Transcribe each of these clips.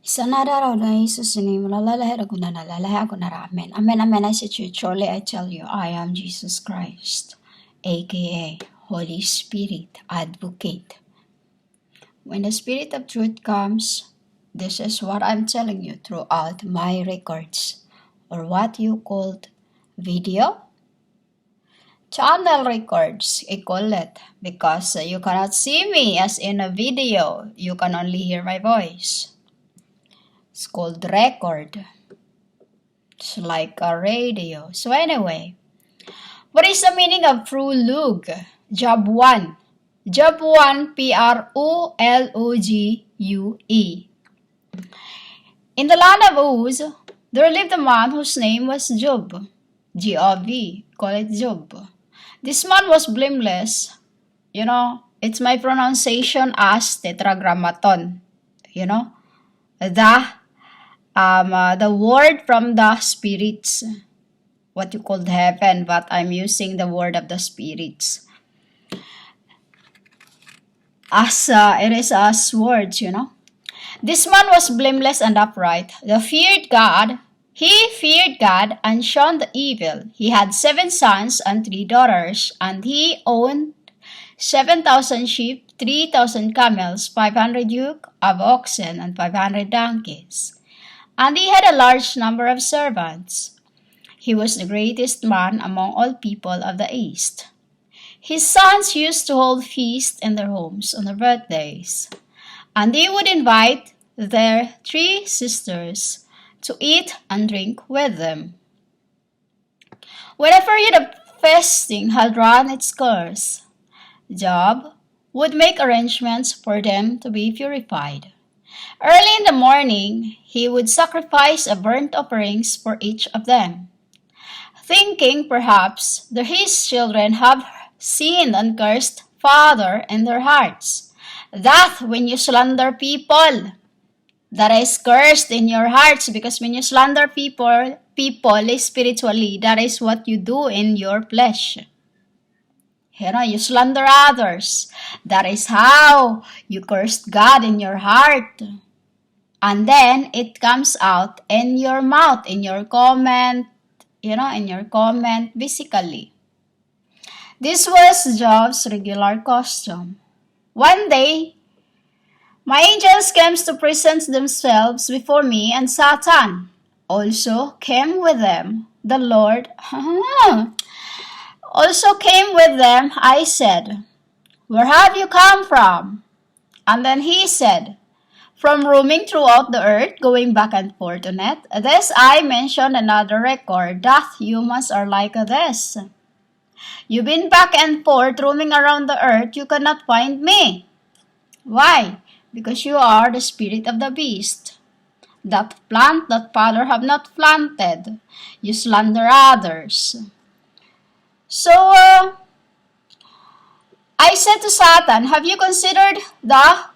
Sa nadaraw na Jesus name, lalalahe ako na nalalahe ako na ramen. Amen, amen. I said to you, truly I tell you, I am Jesus Christ, aka Holy Spirit, Advocate. When the Spirit of Truth comes, this is what I'm telling you throughout my records, or what you called video, channel records, I call it, because you cannot see me as in a video, you can only hear my voice. It's called record. It's like a radio. So anyway, what is the meaning of Prologue? Job 1. Job 1, Prologue. In the land of Uz, there lived a man whose name was Job. G-O-V. Call it Job. This man was blameless. You know, it's my pronunciation as tetragrammaton. You know, the word from the spirits, what you called heaven, but I'm using the word of the spirits as it is as words, you know. This man was blameless and upright. He feared God and shunned evil. He had 7 sons and 3 daughters, and he owned 7,000 sheep, 3,000 camels, 500 yoke of oxen, and 500 donkeys. And he had a large number of servants. He was the greatest man among all people of the East. His sons used to hold feasts in their homes on their birthdays, and they would invite their 3 sisters to eat and drink with them. When a period of fasting had run its course, Job would make arrangements for them to be purified. Early in the morning, he would sacrifice a burnt offerings for each of them, thinking perhaps that his children have sinned and cursed Father in their hearts. That when you slander people, that is cursed in your hearts, because when you slander people spiritually, that is what you do in your flesh. You know, you slander others. That is how you cursed God in your heart. And then it comes out in your mouth, in your comment, in your comment physically. This was Job's regular custom. One day, my angels came to present themselves before me, and Satan also came with them. The Lord also came with them. I said, "Where have you come from?" And then he said, "From roaming throughout the earth, going back and forth on it." This I mentioned another record, that humans are like this. You've been back and forth, roaming around the earth, you cannot find me. Why? Because you are the spirit of the beast. That plant that Father have not planted, you slander others. So, I said to Satan, have you considered the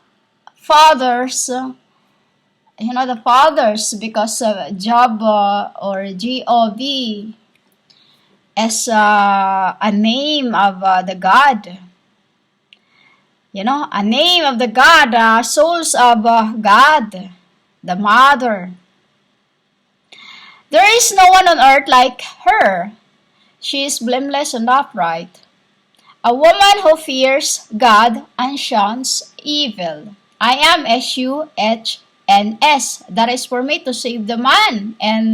fathers, the fathers, because Job or G-O-V is a name of the God. A name of the God, souls of God, the Mother. There is no one on earth like her. She is blameless and upright. A woman who fears God and shuns evil. I am SUHNS. That is for me to save the man in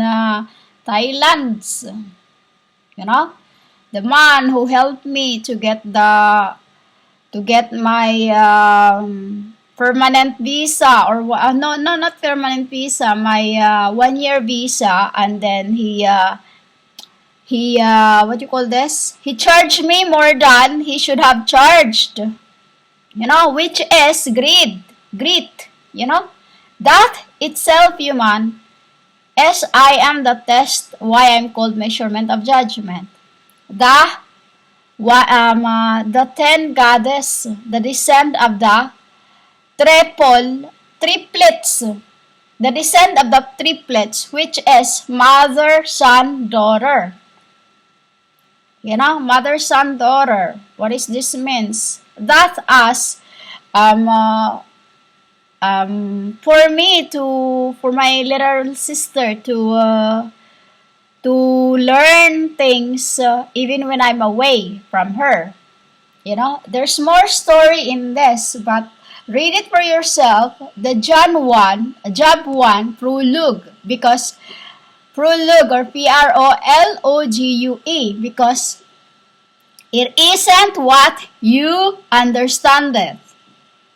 Thailand. The man who helped me to get my permanent visa, or no, not permanent visa, my 1-year visa, and then he what you call this? He charged me more than he should have charged. Which is greed. That itself, human, as I am the test, why I'm called measurement of judgment. The 10 goddess, the descent of the triplets, the descent of the triplets, which is mother, son, daughter. Mother, son, daughter. What is this means? That as for my little sister to learn things even when I'm away from her. You know, there's more story in this, but read it for yourself. The Job 1 Prologue, because Prologue or Prologue, because it isn't what you understand it.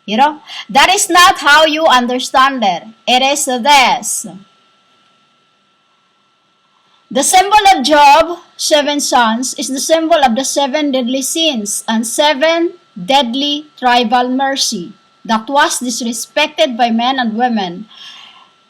You know, that is not how you understand it. It is this. The symbol of Job, 7 sons, is the symbol of the 7 deadly sins and 7 deadly tribal mercy that was disrespected by men and women.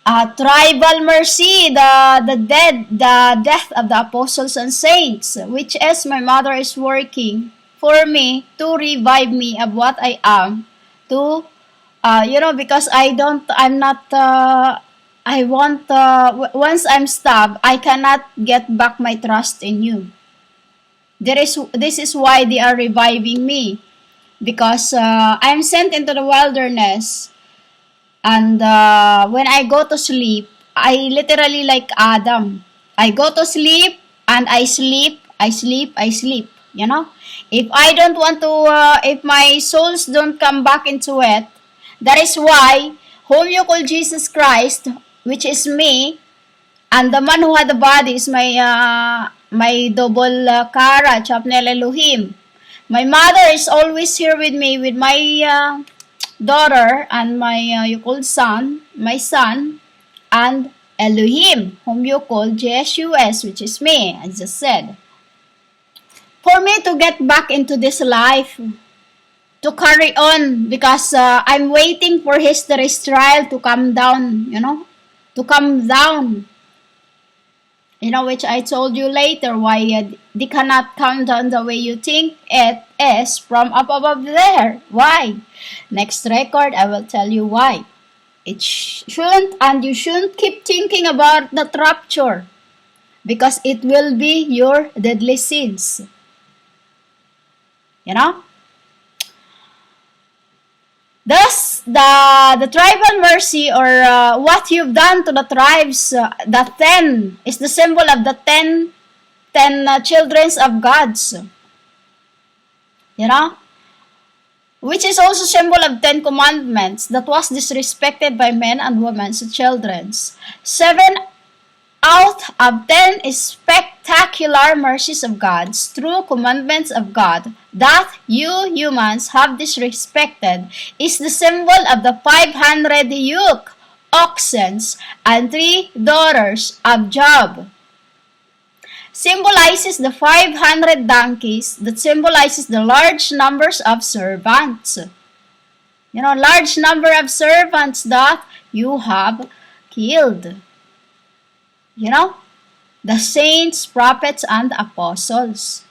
Tribal mercy, the death of the apostles and saints, which is my mother is working for me to revive me of what I am, to because once I'm stabbed, I cannot get back my trust in you. This is why they are reviving me, because I'm sent into the wilderness, and when I go to sleep, I literally like Adam. I go to sleep and I sleep. You know, if I don't want to, if my souls don't come back into it, that is why whom you call Jesus Christ, which is me, and the man who had the body is my double kara, Chapnel Elohim. My mother is always here with me, with my daughter and my you call son, my son, and Elohim, whom you call GoddessES, which is me, I just said. For me to get back into this life, to carry on, because I'm waiting for history's trial to come down, to come down. Which I told you later why they cannot come down the way you think it is from up above there. Why? Next record, I will tell you why. It shouldn't, and you shouldn't keep thinking about the rapture, because it will be your deadly sins. Thus, the tribal mercy, or what you've done to the tribes, the 10 is the symbol of the 10 children of God's. Which is also symbol of 10 commandments that was disrespected by men and women, so children's. 7 out of 10 is spectacular mercies of God's true commandments of God that you humans have disrespected is the symbol of the 500 yoke oxen and 3 daughters of Job. Symbolizes the 500 donkeys that symbolizes the large numbers of servants. Large number of servants that you have killed. The saints, prophets, and apostles.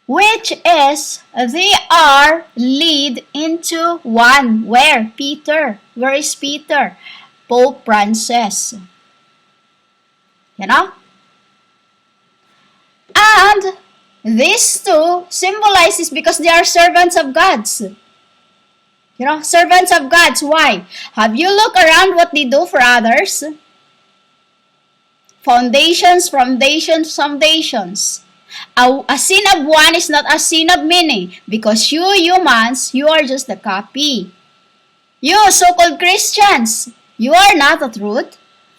Which is, they are lead into one. Where? Peter. Where is Peter? Pope Francis. And these two symbolizes because they are servants of God's. Servants of God's. Why? Have you looked around what they do for others? Foundations. A sin of one is not a sin of many, because you humans, you are just a copy. You so-called Christians, you are not the truth,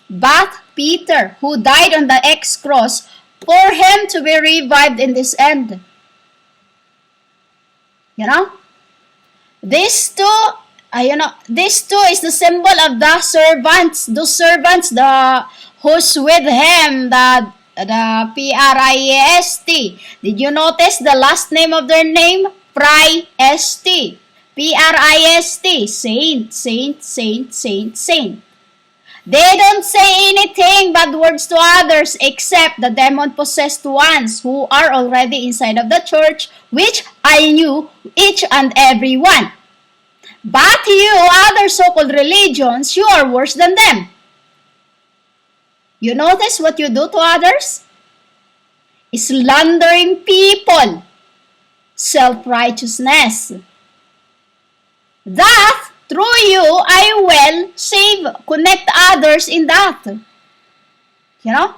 but Peter, who died on the X-cross for him to be revived in this end. These two is the symbol of the servants. Those servants, who's with him, the Priest. Did you notice the last name of their name? Priest. Priest. Saint. They don't say anything bad words to others except the demon-possessed ones who are already inside of the church, which I knew each and every one. But you, other so-called religions, you are worse than them. You notice what you do to others? Slandering people. Self-righteousness. That Through you, I will connect others in that. You know?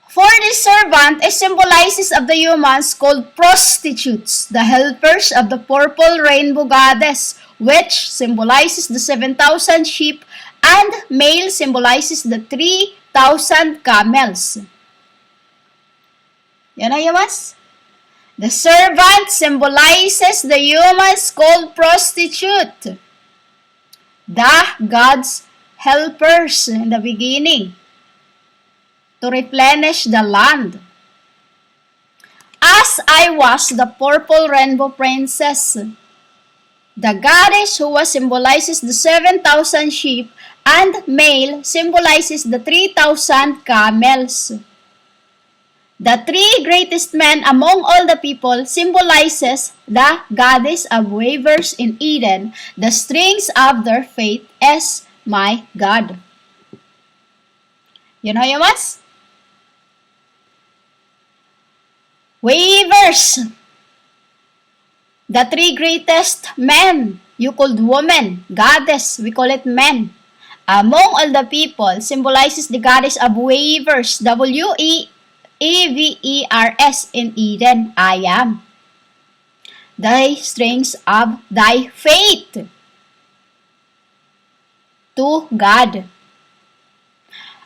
For this servant, it symbolizes of the humans called prostitutes, the helpers of the purple rainbow goddess, which symbolizes the 7,000 sheep, and male symbolizes the 3,000 camels. Yan ang humans. The servant symbolizes the humans called prostitute, the God's helpers in the beginning, to replenish the land. As I was the purple rainbow princess, the goddess who symbolizes the 7,000 sheep, and male symbolizes the 3,000 camels. The three greatest men among all the people symbolizes the goddess of weavers in Eden. The strings of their faith is my God. You know, humans? Weavers. The three greatest men. You called woman, goddess. We call it men. Among all the people symbolizes the goddess of weavers. W-E-A-V-E-R-S in Eden. I am. The strings of thy faith to God.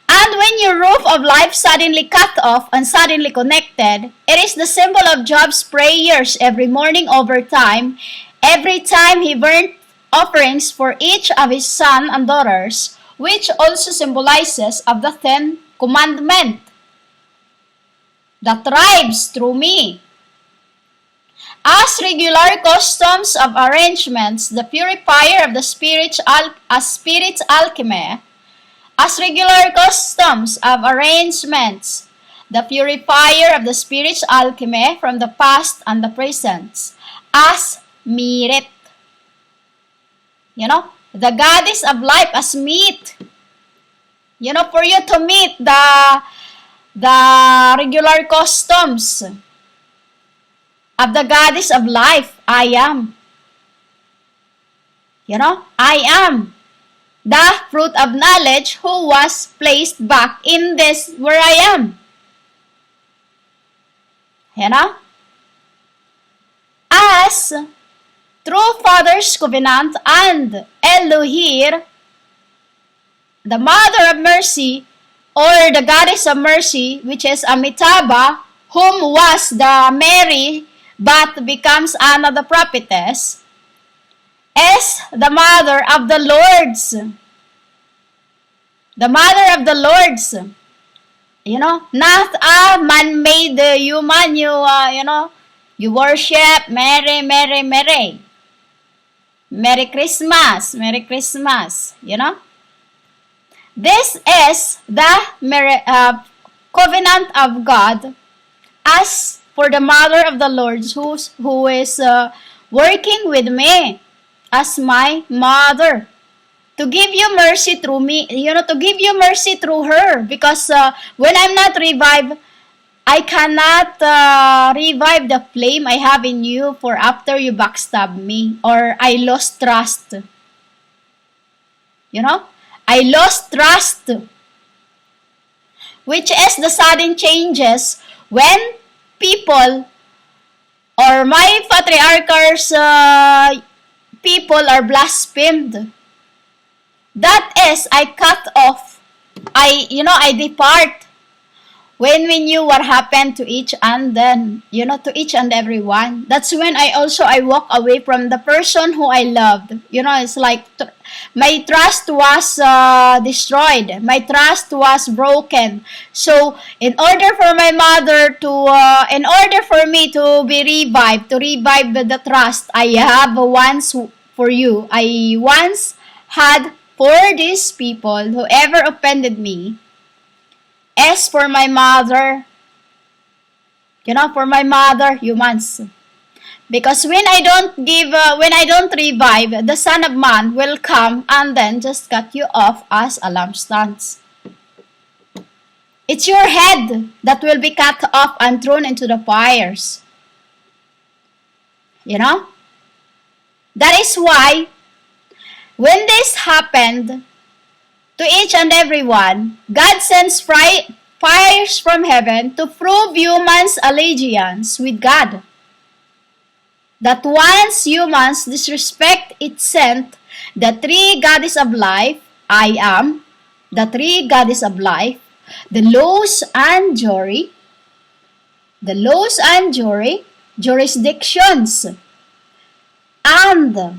And when your roof of life suddenly cut off and suddenly connected, it is the symbol of Job's prayers every morning over time. Every time he burnt offerings for each of his sons and daughters, which also symbolizes of the 10 commandment that thrives through me. As regular customs of arrangements, the purifier of the spirit's alchemy, as regular customs of arrangements, the purifier of the spirit's alchemy from the past and the present, as merit. You know, the goddess of life as meat. You know, for you to meet the regular customs of the goddess of life, I am. You know, I am the fruit of knowledge who was placed back in this where I am. You know? As through Father's covenant and Elohir, the Mother of Mercy, or the Goddess of Mercy, which is Amitabha, whom was the Mary, but becomes Anna the prophetess, is the Mother of the Lords. The Mother of the Lords. You know, not a man-made human, you worship Mary, Mary, Mary. Merry Christmas, Merry Christmas, you know. This is the covenant of God as for the Mother of the Lord who is working with me as my mother to give you mercy through me, to give you mercy through her, because when I'm not revived, I cannot revive the flame I have in you for after you backstab me or I lost trust. You know? I lost trust, which is the sudden changes when people or my patriarch's people are blasphemed. That is, I cut off. I depart. When we knew what happened to each and then, to each and every one. That's when I walk away from the person who I loved. It's like my trust was destroyed. My trust was broken. So, in order for my mother in order for me to be revived, to revive the trust I have once for you, I once had for these people, whoever offended me, as for my mother, for my mother, humans. Because when I don't revive, the Son of Man will come and then just cut you off as a lampstand. It's your head that will be cut off and thrown into the fires. That is why When this happened to each and every one, God sends fires from heaven to prove humans' allegiance with God. That once humans disrespect, it sent the three goddesses of life, I am, the three goddesses of life, the laws and jury, jurisdictions, and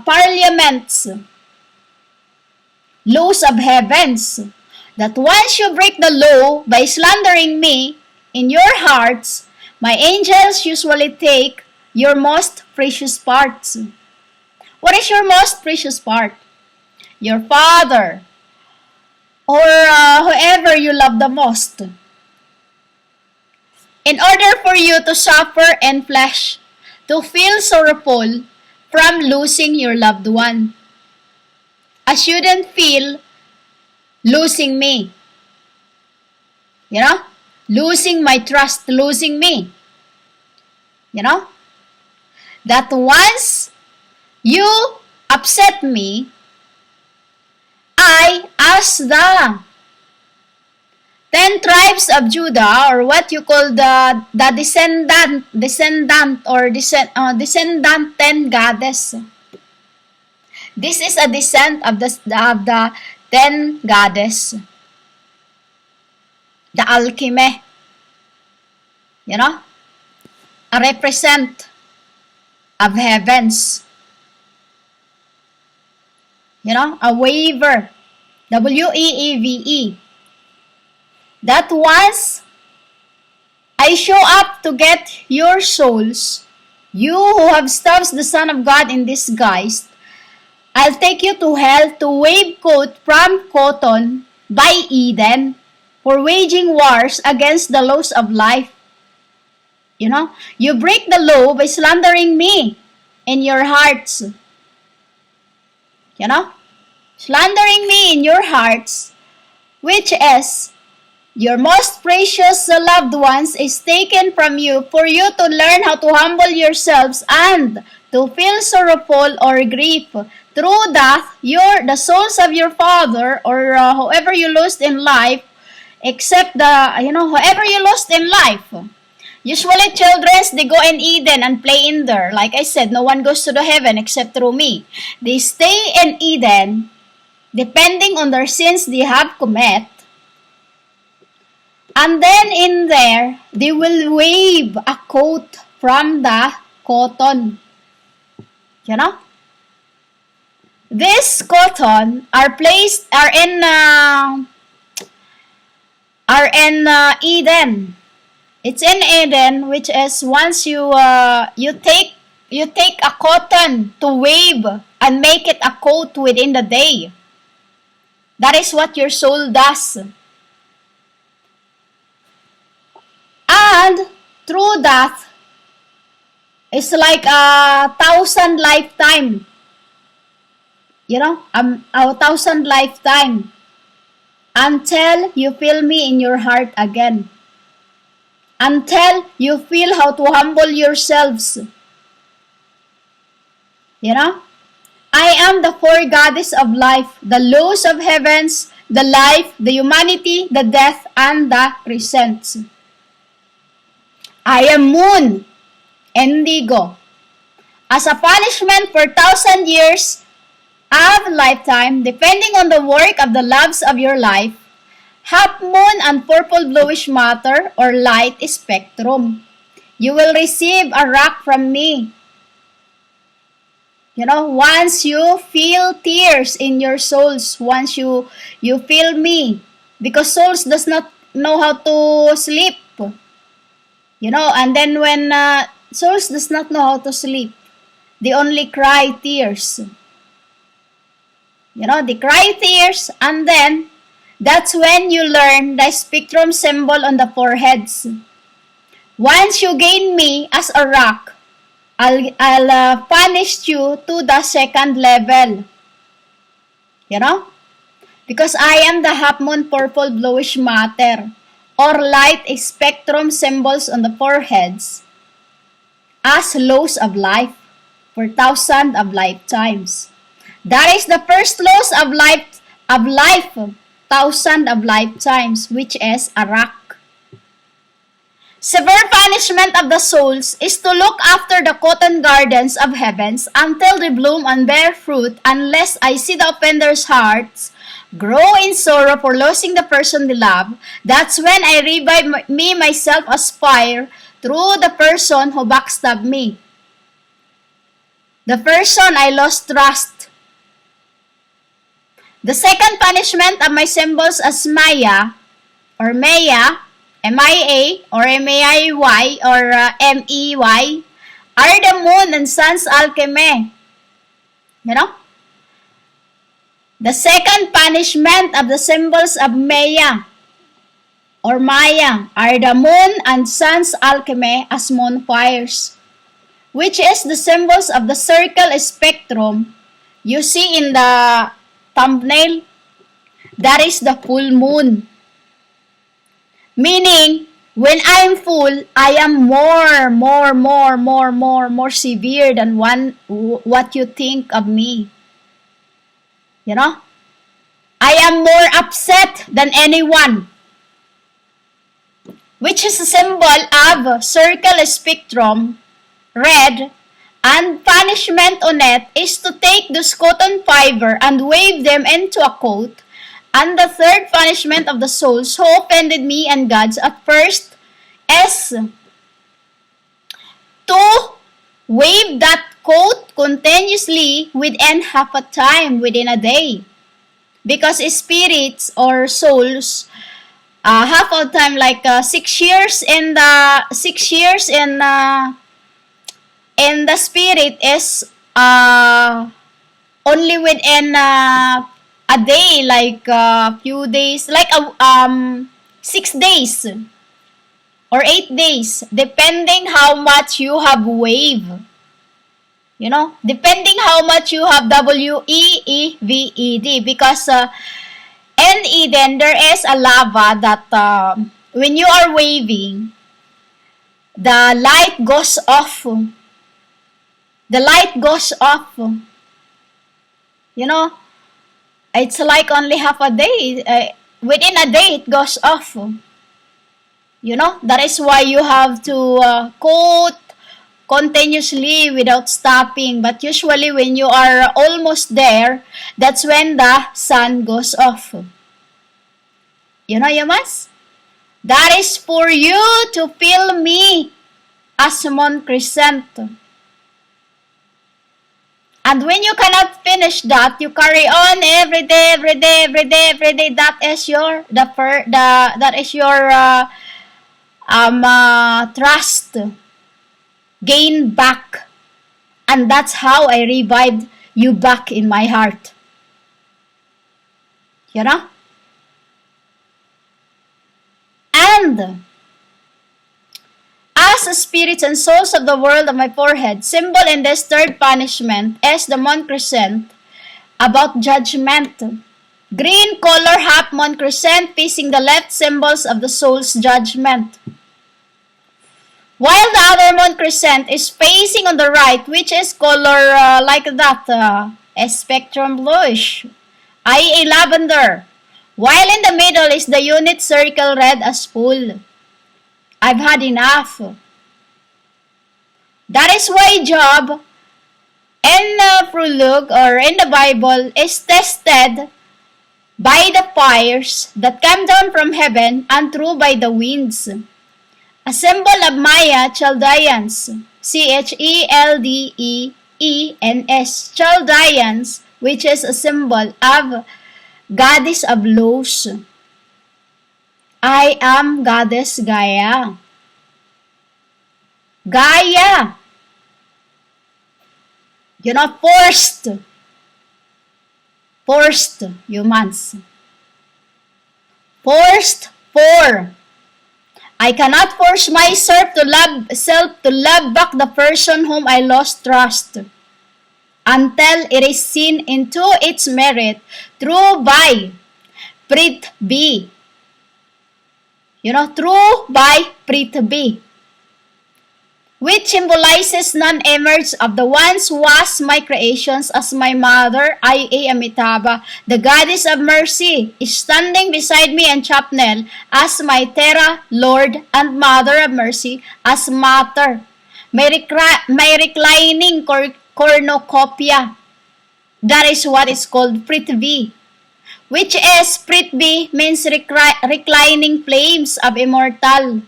parliaments, laws of heavens, that once you break the law by slandering me in your hearts, my angels usually take your most precious parts. What is your most precious part? Your father, or whoever you love the most. In order for you to suffer in flesh, to feel sorrowful from losing your loved one. I shouldn't feel losing me. You know? Losing my trust, losing me. You know? That once you upset me, I, as the 10 tribes of Judah, or what you call the descendant 10 goddess. This is a descent of the 10 goddess. The Alchemy. You know? A represent of heavens. You know? A weaver. W-E-E-V-E. That once I show up to get your souls, you who have stuffed the Son of God in disguise, I'll take you to hell to wave coat from cotton by Eden for waging wars against the laws of life. You know, you break the law by slandering me in your hearts. You know, slandering me in your hearts, which is your most precious loved ones is taken from you for you to learn how to humble yourselves and to feel sorrowful or grief. Through death, the souls of your father or whoever you lost in life, except whoever you lost in life. Usually children, they go in Eden and play in there. Like I said, no one goes to the heaven except through me. They stay in Eden depending on their sins they have commit. And then in there, they will wave a coat from the cotton. You know? This cotton are in Eden. It's in Eden, which is once you take a cotton to wave and make it a coat within the day. That is what your soul does. And through that, it's like 1,000 lifetime. You know, a 1,000 lifetime. Until you feel me in your heart again. Until you feel how to humble yourselves. You know? I am the four goddesses of life, the laws of heavens, the life, the humanity, the death, and the present. I am moon, indigo. As a punishment for 1,000 years of lifetime, depending on the work of the loves of your life, half moon and purple bluish matter or light spectrum. You will receive a rock from me. You know, once you feel tears in your souls, once you feel me, because souls does not know how to sleep. You know, and then when souls does not know how to sleep, they only cry tears. You know, they cry tears, and then that's when you learn the spectrum symbol on the foreheads. Once you gain me as a rock, I'll punish you to the second level. You know? Because I am the half moon purple bluish matter or light spectrum symbols on the foreheads as laws of life. for thousands of lifetimes. That is the first loss of life, thousands of lifetimes, which is a rock. Severe punishment of the souls is to look after the cotton gardens of heavens until they bloom and bear fruit, unless I see the offender's hearts grow in sorrow for losing the person they love. That's when I revive me myself as fire through the person who backstabbed me. The person I lost trust. The second punishment of my symbols as Maya, or Maya, M-I-A, or M-A-I-Y, or M-E-Y, are the moon and sun's alchemy. You know? The second punishment of the symbols of Maya, or Maya, are the moon and sun's alchemy as moon fires, which is the symbols of the circle spectrum you see in the thumbnail. That is the full moon. Meaning, when I'm full, I am more severe than what you think of me. You know? I am more upset than anyone. Which is a symbol of circle spectrum, red, and punishment on it is to take this cotton fiber and wave them into a coat. And the third punishment of the souls who offended me and gods at first is to wave that coat continuously within half a time, within a day. Because spirits or souls, half of the time, like 6 years in the spirit is only within a day, like a few days, like 6 days or 8 days, depending how much you have wave. You know, depending how much you have W-E-E-V-E-D. Because in Eden, there is a lava that when you are waving, the light goes off. The light goes off. You know, it's like only half a day. Within a day, it goes off. You know, that is why you have to coat continuously without stopping. But usually when you are almost there, that's when the sun goes off. You know, Yamas? That is for you to feel me as Moon Crescent. And when you cannot finish that, you carry on every day. That is your trust gain back, and that's how I revived you back in my heart. You know? And as spirits and souls of the world of my forehead, symbol in this third punishment is the moon crescent about judgment. Green color half moon crescent facing the left, symbols of the soul's judgment. While the other moon crescent is facing on the right, which is color like that, a spectrum bluish, i.e. lavender. While in the middle is the unit circle red as full. I've had enough. That is why Job in Prologue or in the Bible is tested by the fires that come down from heaven and through by the winds. A symbol of Maya, Chaldeans, Cheldeens, Chaldeans, which is a symbol of goddess of laws. I am goddess Gaia. Gaia. You know, forced humans. Forced for. I cannot force myself to love back the person whom I lost trust until it is seen into its merit through by Prit B. You know, through by Prit B. which symbolizes non-emerge of the once was my creations as my mother, IA Amitabha, the goddess of mercy, is standing beside me and Chapnel as my Terra, Lord, and Mother of mercy as Mater. May reclining cornucopia. That is what is called Prithvi, which is Prithvi means reclining flames of immortal.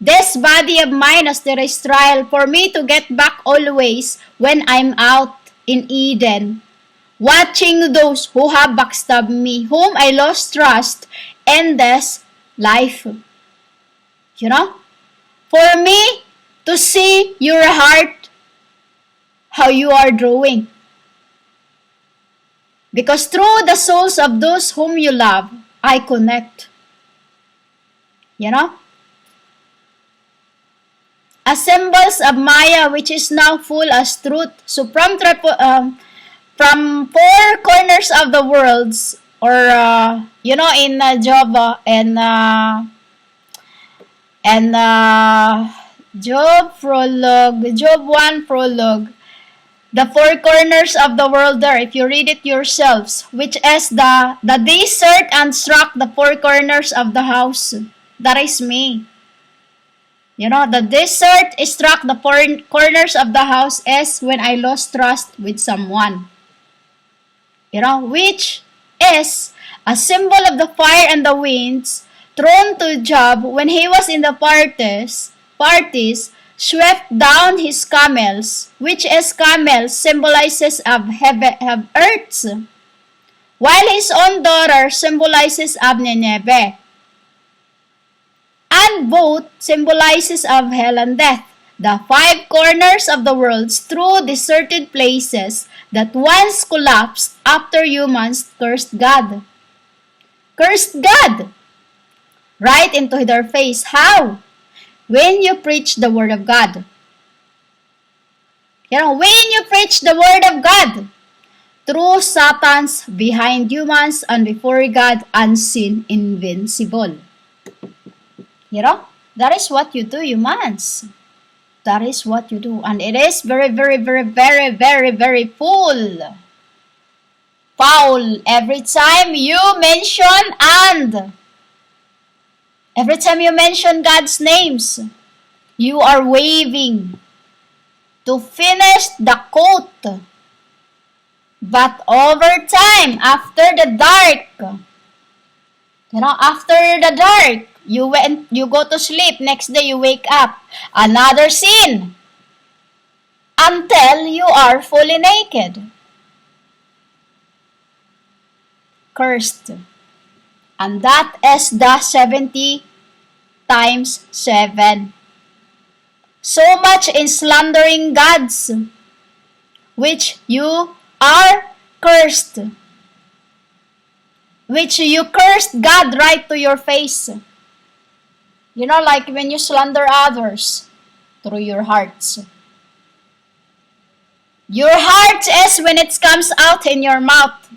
This body of mine is the trial for me to get back always when I'm out in Eden, watching those who have backstabbed me, whom I lost trust in this life. You know? For me to see your heart, how you are drawing. Because through the souls of those whom you love, I connect. You know? As symbols of Maya, which is now full as truth. So from four corners of the worlds, or in Job and Job Prologue, Job 1 Prologue, the four corners of the world there, if you read it yourselves, which is the desert and struck the four corners of the house. That is me. You know, the desert struck the four corners of the house is when I lost trust with someone. You know, which is a symbol of the fire and the winds thrown to Job when he was in the parties, swept down his camels, which is camels symbolizes of heaven, of earth, while his own daughter symbolizes of Nineveh. And both symbolizes of hell and death, the five corners of the worlds through deserted places that once collapsed after humans cursed God. Cursed God! Right into their face. How? When you preach the word of God. You know, when you preach the word of God, through Satan's behind humans and before God unseen, invincible. You know, that is what you do, humans. That is what you do. And it is very, very, very, very, very, very foul. Every time you mention every time you mention God's names, you are waving to finish the quote. But over time, after the dark, you go to sleep, next day you wake up, another sin, until you are fully naked. Cursed. And that is the 70 times 7. So much in slandering gods, which you are cursed. Which you cursed God right to your face. You know, like when you slander others through your hearts. Your heart is when it comes out in your mouth.